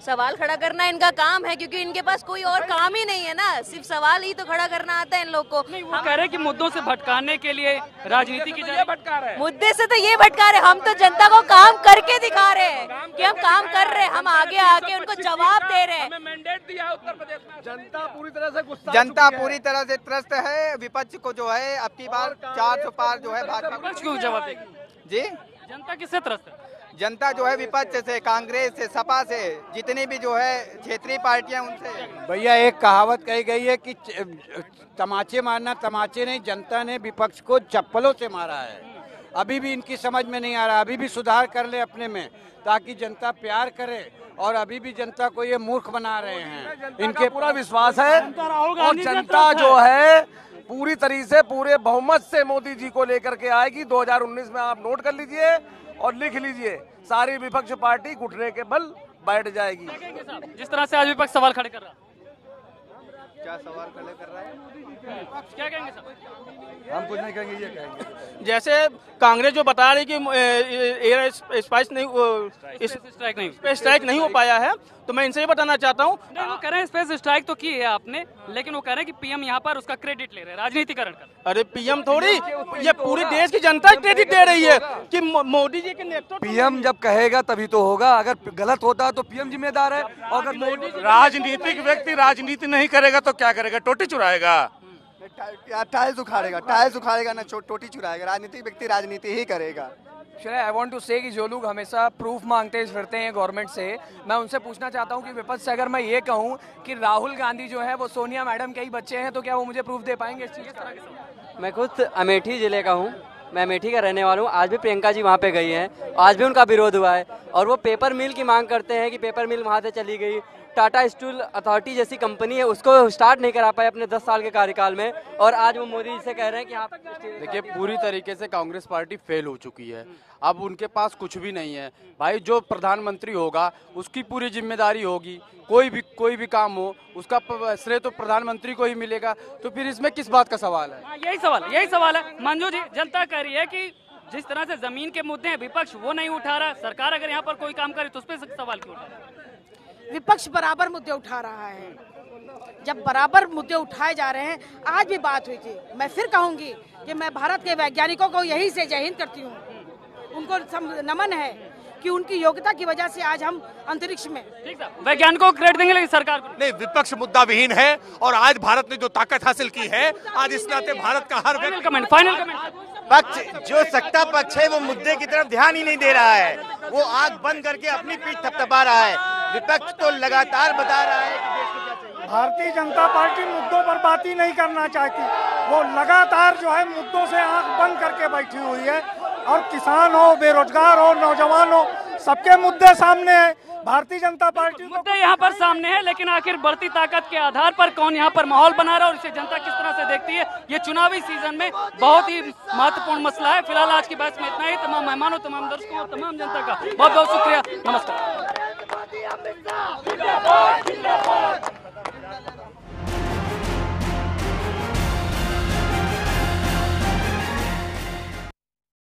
सवाल खड़ा करना इनका काम है, क्योंकि इनके पास कोई और काम ही नहीं है ना, सिर्फ सवाल ही तो खड़ा करना आता है इन लोग को। नहीं, वो कह रहे हैं कि मुद्दों से भटकाने के लिए राजनीति की भटका रहे हैं। मुद्दे से तो ये भटका रहे, हम तो जनता को काम करके दिखा रहे हैं कि हम काम कर रहे हैं, हम आगे आके उनको जवाब दे रहे हैं। मैंडेट दिया उत्तर प्रदेश में। जनता पूरी तरह से गुस्सा, जनता पूरी तरह से त्रस्त है। विपक्ष को जो है अब की बार 400 पार जो है भाजपा क्यों जवाब देगी? जी जनता किससे त्रस्त है? जनता जो है विपक्ष से, कांग्रेस से, सपा से, जितनी भी जो है क्षेत्रीय पार्टियां उनसे। भैया एक कहावत कही गई है कि तमाचे मारना तमाचे नहीं, जनता ने विपक्ष को चप्पलों से मारा है। अभी भी इनकी समझ में नहीं आ रहा, अभी भी सुधार कर ले अपने में ताकि जनता प्यार करे, और अभी भी जनता को ये मूर्ख बना रहे हैं। इनके पूरा विश्वास है और जनता जो है पूरी तरीके से पूरे बहुमत से मोदी जी को लेकर के आएगी। 2019 में आप नोट कर लीजिए और लिख लीजिए, सारी विपक्ष पार्टी घुटने के बल बैठ जाएगी। जिस तरह से आज विपक्ष सवाल खड़े कर रहा है, क्या सवाल खड़े कर रहा है? क्या कहेंगे सर? हम कुछ नहीं कहेंगे, ये कहेंगे। जैसे कांग्रेस जो बता रही कि एयर स्पाइस स्ट्राइक नहीं हो पाया है, तो मैं इनसे ये बताना चाहता हूँ। नहीं, वो कह रहे हैं स्पेस स्ट्राइक तो की है आपने, लेकिन वो कह रहे हैं कि पीएम यहाँ पर उसका क्रेडिट ले रहे हैं, राजनीतिकरण कर। अरे पीएम थोड़ी, ये पूरी देश की जनता क्रेडिट दे रही है कि मोदी जी के नेतृत्व। पीएम जब कहेगा तभी तो होगा, अगर गलत होता है तो पीएम जिम्मेदार है। और अगर मोदी राजनीतिक व्यक्ति राजनीति नहीं करेगा तो क्या करेगा? टोटी चुराएगा, टाइल्स उखाड़ेगा ना टोटी चुराएगा। राजनीतिक व्यक्ति राजनीति ही करेगा। आई वांट टू से कि जो लोग हमेशा प्रूफ मांगते फिरते हैं गवर्नमेंट से, मैं उनसे पूछना चाहता हूं कि विपक्ष से अगर मैं ये कहूं कि राहुल गांधी जो है वो सोनिया मैडम के ही बच्चे हैं, तो क्या वो मुझे प्रूफ दे पाएंगे इस चीज़ का? मैं खुद अमेठी जिले का हूँ, मैं अमेठी का रहने वाला हूँ। आज भी प्रियंका जी वहाँ पे गई हैं, आज भी उनका विरोध हुआ है, और वो पेपर मिल की मांग करते हैं कि पेपर मिल वहाँ से चली गई। टाटा स्टील अथॉरिटी जैसी कंपनी है, उसको स्टार्ट नहीं करा पाए अपने 10 साल के कार्यकाल में, और आज वो मोदी जी से कह रहे हैं कि आप। देखिए पूरी तरीके से कांग्रेस पार्टी फेल हो चुकी है, अब उनके पास कुछ भी नहीं है भाई। जो प्रधानमंत्री होगा उसकी पूरी जिम्मेदारी होगी, कोई भी काम हो उसका श्रेय तो प्रधानमंत्री को ही मिलेगा, तो फिर इसमें किस बात का सवाल है? यही सवाल है मंजू जी। जनता कह रही है कि जिस तरह से जमीन के मुद्दे हैं विपक्ष वो नहीं उठा रहा, सरकार अगर यहाँ पर कोई काम करे तो उस पर सवाल क्यों उठा रहा है? विपक्ष बराबर मुद्दे उठा रहा है, जब बराबर मुद्दे उठाए जा रहे हैं। आज भी बात हुई थी, मैं फिर कहूंगी कि मैं भारत के वैज्ञानिकों को यही से जय हिंद करती हूँ, उनको नमन है कि उनकी योग्यता की वजह से आज हम अंतरिक्ष में। वैज्ञानिकों को क्रेडिट देंगे लेकिन सरकार को नहीं। विपक्ष मुद्दा विहीन है, और आज भारत ने जो ताकत हासिल की है, आज इस नाते भारत का हर फाइनल कमेंट पक्ष जो सत्ता पक्ष है वो मुद्दे की तरफ ध्यान ही नहीं दे रहा है, वो आंख बंद करके अपनी पीठ थपथपा रहा है। विपक्ष तो लगातार बता रहा है कि देश को क्या चाहिए। भारतीय जनता पार्टी मुद्दों पर बात ही नहीं करना चाहती, वो लगातार जो है मुद्दों से आंख बंद करके बैठी हुई है, और किसान हो, बेरोजगार हो, नौजवान हो, सबके मुद्दे सामने है। भारतीय जनता पार्टी मुद्दे यहाँ पर सामने है, लेकिन आखिर बढ़ती ताकत के आधार पर कौन यहाँ पर माहौल बना रहा है और इसे जनता किस तरह से देखती है, ये चुनावी सीजन में बहुत ही महत्वपूर्ण मसला है। फिलहाल आज की बहस में इतना ही। तमाम मेहमानों, तमाम दर्शकों और तमाम जनता का बहुत बहुत शुक्रिया। नमस्कार। अमित शाह जिंदाबाद जिंदाबाद।